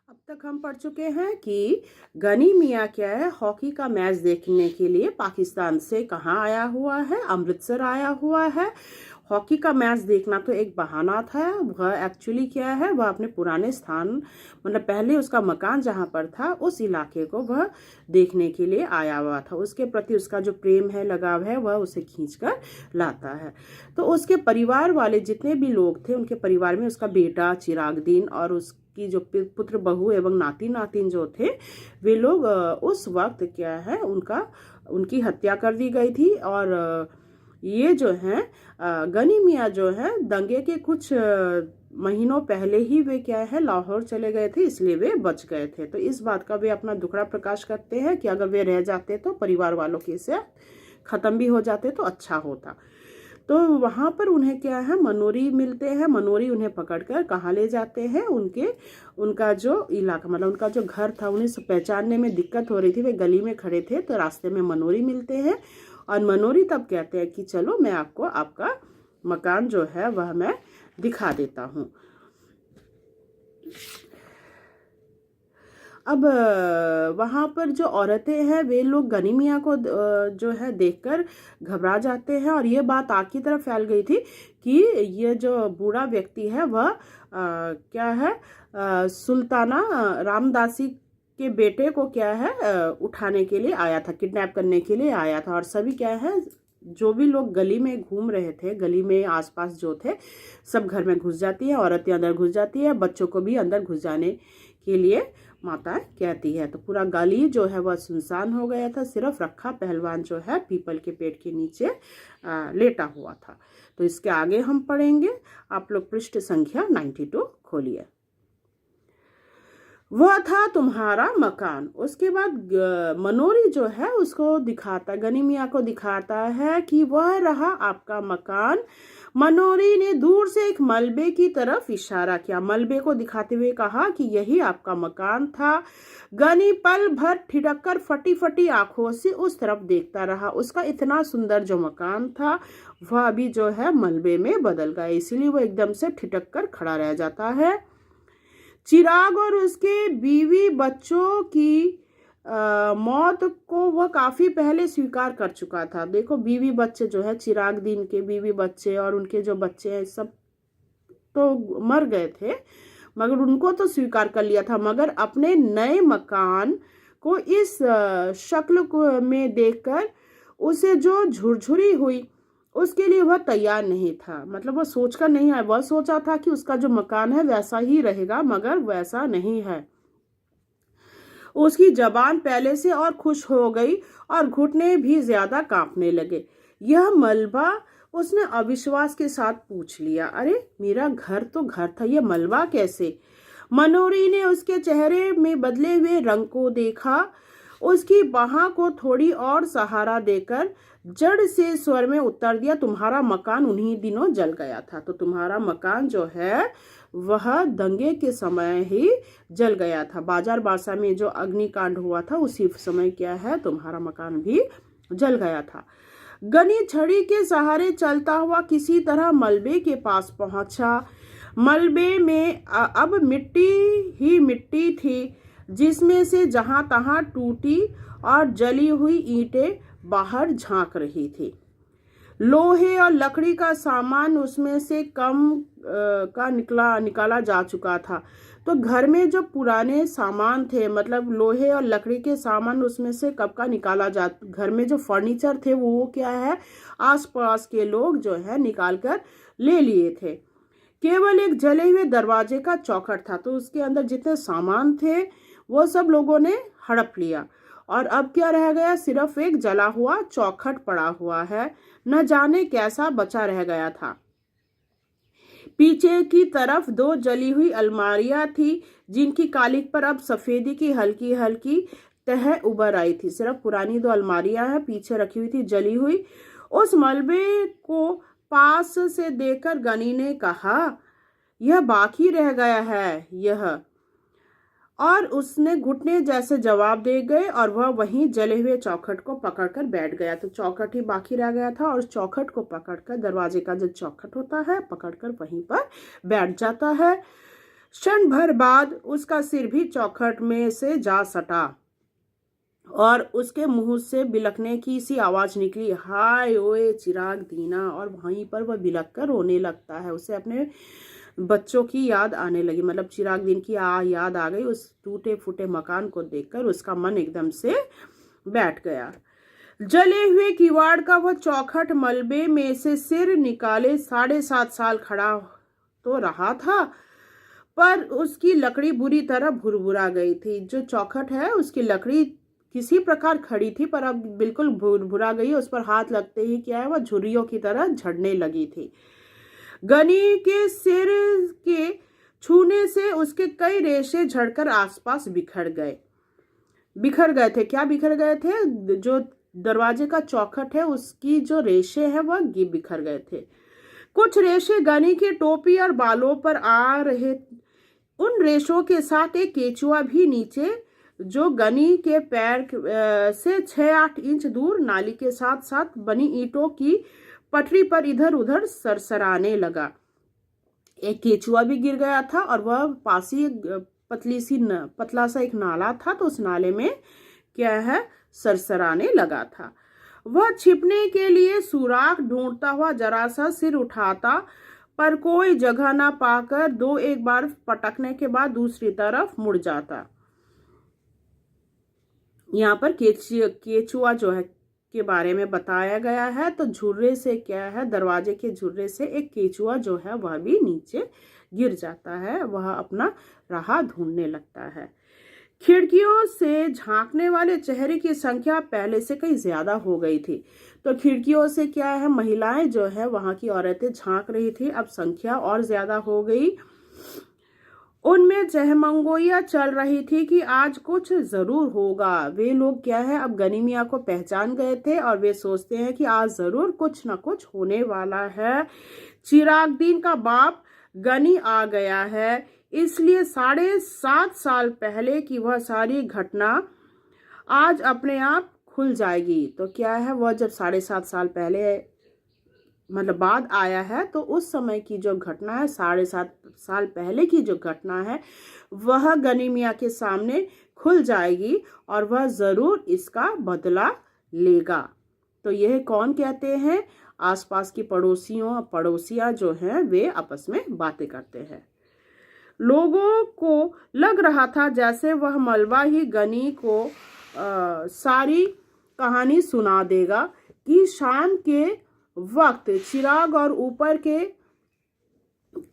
अब तक हम पढ़ चुके हैं कि गनी मियाँ क्या है, हॉकी का मैच देखने के लिए पाकिस्तान से कहाँ आया हुआ है, अमृतसर आया हुआ है। हॉकी का मैच देखना तो एक बहाना था, वह एक्चुअली क्या है, वह अपने पुराने स्थान मतलब पहले उसका मकान जहाँ पर था उस इलाके को वह देखने के लिए आया हुआ था। उसके प्रति उसका जो प्रेम है, लगाव है, वह उसे खींच कर लाता है। तो उसके परिवार वाले जितने भी लोग थे, उनके परिवार में उसका बेटा चिरागदीन और उसकी जो पुत्र बहू एवं नाती नातिन जो थे, वे लोग उस वक्त क्या है उनकी हत्या कर दी गई थी। और ये जो है गनी मियाँ जो है दंगे के कुछ महीनों पहले ही वे क्या है लाहौर चले गए थे, इसलिए वे बच गए थे। तो इस बात का वे अपना दुखड़ा प्रकाश करते हैं कि अगर वे रह जाते तो परिवार वालों के से खत्म भी हो जाते तो अच्छा होता। तो वहां पर उन्हें क्या है मनोरी मिलते हैं। मनोरी उन्हें पकड़कर कहाँ ले जाते हैं, उनका जो इलाका मतलब उनका जो घर था, उन्हें पहचानने में दिक्कत हो रही थी। वे गली में खड़े थे तो रास्ते में मनोरी मिलते हैं और मनोरी तब कहते हैं कि चलो मैं आपको आपका मकान जो है वह मैं दिखा देता हूँ। अब वहां पर जो औरतें हैं वे लोग गनी मियाँ को जो है देखकर घबरा जाते हैं और ये बात आग की तरफ फैल गई थी कि ये जो बूढ़ा व्यक्ति है वह क्या है सुल्ताना रामदासी के बेटे को क्या है उठाने के लिए आया था, किडनैप करने के लिए आया था। और सभी क्या है जो भी लोग गली में घूम रहे थे, गली में आसपास जो थे, सब घर में घुस जाती है, औरतें अंदर घुस जाती है, बच्चों को भी अंदर घुस जाने के लिए माता कहती है। तो पूरा गली जो है वह सुनसान हो गया था, सिर्फ रखा पहलवान जो है पीपल के पेड़ के नीचे लेटा हुआ था। तो इसके आगे हम पढ़ेंगे। आप लोग पृष्ठ संख्या 92 खोलिए। वह था तुम्हारा मकान। उसके बाद मनोरी जो है उसको दिखाता, गनी मियाँ को दिखाता है कि वह रहा आपका मकान। मनोरी ने दूर से एक मलबे की तरफ इशारा किया, मलबे को दिखाते हुए कहा कि यही आपका मकान था। गनी पल भर ठिठक कर फटी फटी आंखों से उस तरफ देखता रहा। उसका इतना सुंदर जो मकान था वह अभी जो है मलबे में बदल गया, इसीलिए वह एकदम से ठिठक कर खड़ा रह जाता है। चिराग और उसके बीवी बच्चों की मौत को वह काफी पहले स्वीकार कर चुका था। देखो बीवी बच्चे जो है, चिराग दीन के बीवी बच्चे और उनके जो बच्चे हैं सब तो मर गए थे, मगर उनको तो स्वीकार कर लिया था। मगर अपने नए मकान को इस शक्ल में देखकर उसे जो झुरझुरी हुई उसके लिए वह तैयार नहीं था। मतलब वह सोचकर नहीं आया, वह सोचा था कि उसका जो मकान है वैसा ही रहेगा, मगर वैसा नहीं है। उसकी जबान पहले से और खुश हो गई और घुटने भी ज्यादा कांपने लगे। यह मलबा, उसने अविश्वास के साथ पूछ लिया, अरे मेरा घर तो घर था, यह मलबा कैसे? मनोरी ने उसके चेहरे में बदले हुए रंग को देखा, उसकी बाह को थोड़ी और सहारा देकर जड़ से स्वर में उत्तर दिया, तुम्हारा मकान उन्हीं दिनों जल गया था। तो तुम्हारा मकान जो है वह दंगे के समय ही जल गया था। बाजार बासा में जो अग्निकांड हुआ था उसी समय क्या है तुम्हारा मकान भी जल गया था। गनी छड़ी के सहारे चलता हुआ किसी तरह मलबे के पास पहुंचा। मलबे में अब मिट्टी ही मिट्टी थी, जिसमें से जहां तहां टूटी और जली हुई ईंटें बाहर झांक रही थी। लोहे और लकड़ी का सामान उसमें से कम का निकाला जा चुका था। तो घर में जो पुराने सामान थे, मतलब लोहे और लकड़ी के सामान उसमें से कब का निकाला जा, घर में जो फर्नीचर थे वो क्या है आसपास के लोग जो है निकाल कर ले लिए थे। केवल एक जले हुए दरवाजे का चौखट था, तो उसके अंदर जितने सामान थे वो सब लोगों ने हड़प लिया और अब क्या रह गया, सिर्फ एक जला हुआ चौखट पड़ा हुआ है। न जाने कैसा बचा रह गया था। पीछे की तरफ 2 जली हुई अलमारियां थी, जिनकी कालिक पर अब सफेदी की हल्की हल्की तह उभर आई थी। सिर्फ पुरानी 2 अलमारियां हैं पीछे रखी हुई थी जली हुई। उस मलबे को पास से देखकर गनी ने कहा, यह बाकी रह गया है यह, और उसने घुटने जैसे जवाब दे गए और वह वहीं जले हुए चौखट को पकड़कर बैठ गया। तो चौखट ही बाकी रह गया था और चौखट को पकड़कर, दरवाजे का जो चौखट होता है, पकड़कर वहीं पर बैठ जाता है। क्षण भर बाद उसका सिर भी चौखट में से जा सटा और उसके मुंह से बिलखने की सी आवाज निकली, हाय ओए चिराग दीना। और वहीं पर वह बिलख कर रोने लगता है। उसे अपने बच्चों की याद आने लगी, मतलब चिराग दीन की याद आ गई। उस टूटे फूटे मकान को देखकर उसका मन एकदम से बैठ गया। जले हुए किवाड़ का वह चौखट मलबे में से सिर निकाले 7.5 साल खड़ा तो रहा था, पर उसकी लकड़ी बुरी तरह भुरभुरा गई थी। जो चौखट है उसकी लकड़ी किसी प्रकार खड़ी थी, पर अब बिल्कुल भुरभुरा गई। उस पर हाथ लगते ही क्या है, वह झुर्रियों की तरह झड़ने लगी थी। गनी के सिर के छूने से उसके कई रेशे झड़कर आसपास बिखर गए थे। क्या बिखर गए थे? जो दरवाजे का चौखट है उसकी जो रेशे है वह बिखर गए थे। कुछ रेशे गनी की टोपी और बालों पर आ रहे। उन रेशों के साथ एक केचुआ भी नीचे, जो गनी के पैर से 6-8 इंच दूर नाली के साथ साथ बनी ईंटों की पटरी पर इधर उधर सरसराने लगा। एक केचुआ भी गिर गया था और वह पास ही पतला सा एक नाला था, तो उस नाले में क्या है, सरसराने लगा था। वह छिपने के लिए सुराख ढूंढता हुआ जरा सा सिर उठाता, पर कोई जगह ना पाकर 2-1 बार पटकने के बाद दूसरी तरफ मुड़ जाता। यहाँ पर केचुआ जो है के बारे में बताया गया है। तो झुर्रे से क्या है, दरवाजे के झुर्रे से एक केचुआ जो है वह भी नीचे गिर जाता है। वह अपना राह ढूंढने लगता है। खिड़कियों से झांकने वाले चेहरे की संख्या पहले से कहीं ज्यादा हो गई थी। तो खिड़कियों से क्या है, महिलाएं जो है वहां की औरतें झांक रही थी। अब संख्या और ज्यादा हो गई। उनमें चहमंगोइयां चल रही थी कि आज कुछ जरूर होगा। वे लोग क्या है, अब गनी मियाँ को पहचान गए थे और वे सोचते हैं कि आज जरूर कुछ न कुछ होने वाला है। चिरागदीन का बाप गनी आ गया है, इसलिए 7.5 साल पहले की वह सारी घटना आज अपने आप खुल जाएगी। तो क्या है, वह जब 7.5 साल पहले मतलब बाद आया है, तो उस समय की जो घटना है, 7.5 साल पहले की जो घटना है, वह गनी मियाँ के सामने खुल जाएगी और वह जरूर इसका बदला लेगा। तो यह कौन कहते हैं? आसपास की पड़ोसियां जो हैं वे आपस में बातें करते हैं। लोगों को लग रहा था जैसे वह मलबा ही गनी को सारी कहानी सुना देगा कि शाम के वक्त चिराग और ऊपर के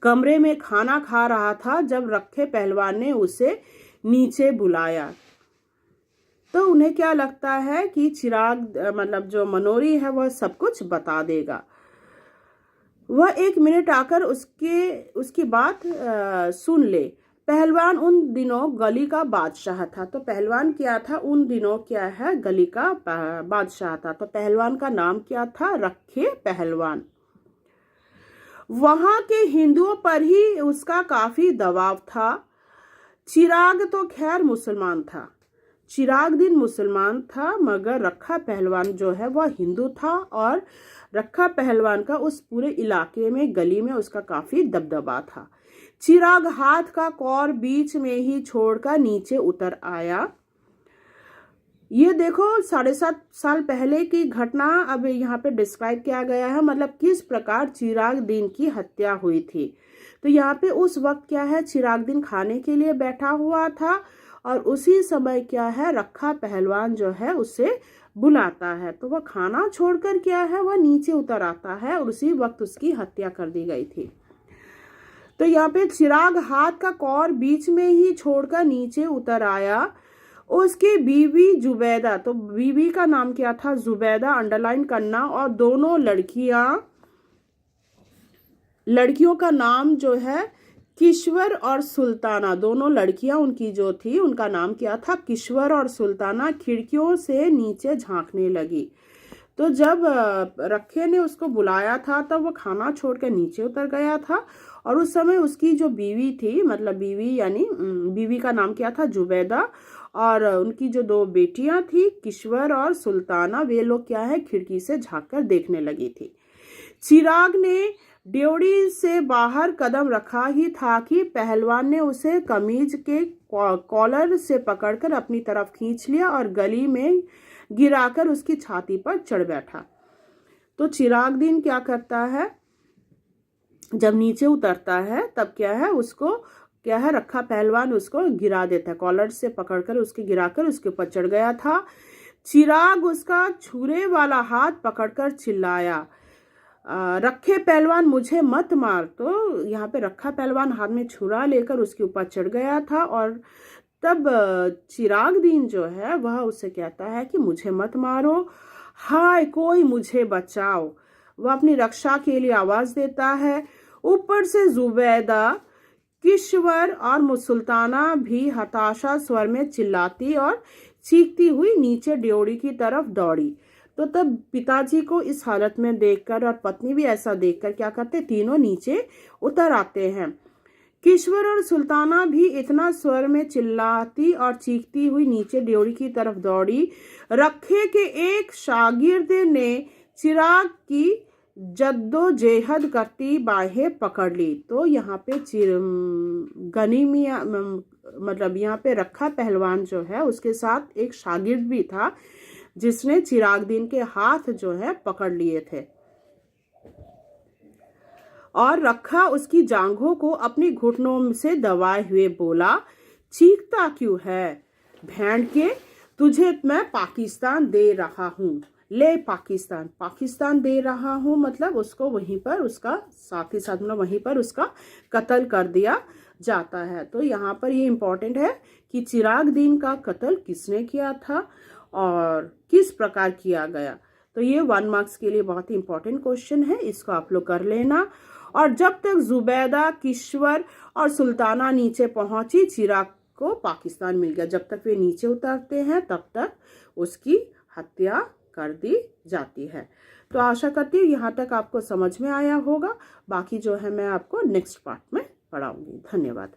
कमरे में खाना खा रहा था जब रखे पहलवान ने उसे नीचे बुलाया। तो उन्हें क्या लगता है कि चिराग मतलब जो मनोरी है वह सब कुछ बता देगा। वह 1 मिनट आकर उसकी बात सुन ले। पहलवान उन दिनों गली का बादशाह था। तो पहलवान क्या था उन दिनों, क्या है, गली का बादशाह था। तो पहलवान का नाम क्या था? रखे पहलवान। वहां के हिंदुओं पर ही उसका काफी दबाव था। चिराग तो खैर मुसलमान था, चिरागदीन मुसलमान था, मगर रखा पहलवान जो है वह हिंदू था। और रखा पहलवान का उस पूरे इलाके में, गली में उसका काफी दबदबा था। चिराग हाथ का कौर बीच में ही छोड़कर नीचे उतर आया। ये देखो 7.5 साल पहले की घटना अब यहाँ पे डिस्क्राइब किया गया है, मतलब किस प्रकार चिरागदीन की हत्या हुई थी। तो यहाँ पे उस वक्त क्या है, चिरागदीन खाने के लिए बैठा हुआ था और उसी समय क्या है, रखा पहलवान जो है उसे बुलाता है। तो वह खाना छोड़कर क्या है, वह नीचे उतर आता है और उसी वक्त उसकी हत्या कर दी गई थी। तो यहाँ पे चिराग हाथ का कौर बीच में ही छोड़कर नीचे उतर आया। उसकी बीवी जुबैदा, तो बीवी का नाम क्या था? जुबैदा अंडरलाइन करना। और दोनों लड़कियों का नाम जो है किश्वर और सुल्ताना। दोनों लड़कियां उनकी जो थी उनका नाम क्या था? किश्वर और सुल्ताना। खिड़कियों से नीचे झांकने लगी। तो जब रखे ने उसको बुलाया था तब वो खाना छोड़कर नीचे उतर गया था। और उस समय उसकी जो बीवी थी, मतलब बीवी यानी बीवी का नाम क्या था? जुबैदा। और उनकी जो 2 बेटियां थी, किश्वर और सुल्ताना, वे लोग क्या है, खिड़की से झांक कर देखने लगी थी। चिराग ने ड्योढ़ी से बाहर कदम रखा ही था कि पहलवान ने उसे कमीज के कॉलर से पकड़कर अपनी तरफ खींच लिया और गली में गिराकर उसकी छाती पर चढ़ बैठा। तो चिरागदीन क्या करता है, जब नीचे उतरता है तब क्या है, उसको क्या है, रखा पहलवान उसको गिरा देता है, कॉलर से पकड़कर उसके गिराकर उसके ऊपर चढ़ गया था। चिराग उसका छुरे वाला हाथ पकड़कर चिल्लाया, रखे पहलवान मुझे मत मार। तो यहाँ पे रखा पहलवान हाथ में छुरा लेकर उसके ऊपर चढ़ गया था और तब चिरागदीन जो है वह उससे कहता है कि मुझे मत मारो, हाय कोई मुझे बचाओ। वह अपनी रक्षा के लिए आवाज देता है। ऊपर से जुबैदा, किश्वर और सुल्ताना भी हताशा स्वर में चिल्लाती और चीखती हुई नीचे ड्योढ़ी की तरफ दौड़ी। तो तब पिताजी को इस हालत में देखकर और पत्नी भी ऐसा देखकर क्या करते, तीनों नीचे उतर आते हैं। किश्वर और सुल्ताना भी इतना स्वर में चिल्लाती और चीखती हुई नीचे ड्योढ़ी की तरफ दौड़ी। रखे के एक शागिर्द ने चिराग की जद्दोजहद करती बाहें पकड़ ली। तो यहाँ पे गनीमिया मतलब यहाँ पे रखा पहलवान जो है उसके साथ एक शागिर्द भी था जिसने चिरागदीन के हाथ जो है पकड़ लिए थे और रखा उसकी जांघों को अपनी घुटनों से दबाए हुए बोला, चीखता क्यों है भेड़ के, तुझे मैं पाकिस्तान दे रहा हूँ, ले पाकिस्तान, पाकिस्तान दे रहा हूँ मतलब उसको वहीं पर उसका साथ ही साथ मतलब वहीं पर उसका कत्ल कर दिया जाता है। तो यहाँ पर ये इम्पोर्टेंट है कि चिरागदीन का कत्ल किसने किया था और किस प्रकार किया गया। तो ये 1 मार्क्स के लिए बहुत ही इंपॉर्टेंट क्वेश्चन है, इसको आप लोग कर लेना। और जब तक जुबैदा, किश्वर और सुल्ताना नीचे पहुंची, चिराग को पाकिस्तान मिल गया। जब तक वे नीचे उतरते हैं तब तक उसकी हत्या कर दी जाती है। तो आशा करती हूँ यहाँ तक आपको समझ में आया होगा। बाकी जो है मैं आपको नेक्स्ट पार्ट में पढ़ाऊंगी। धन्यवाद।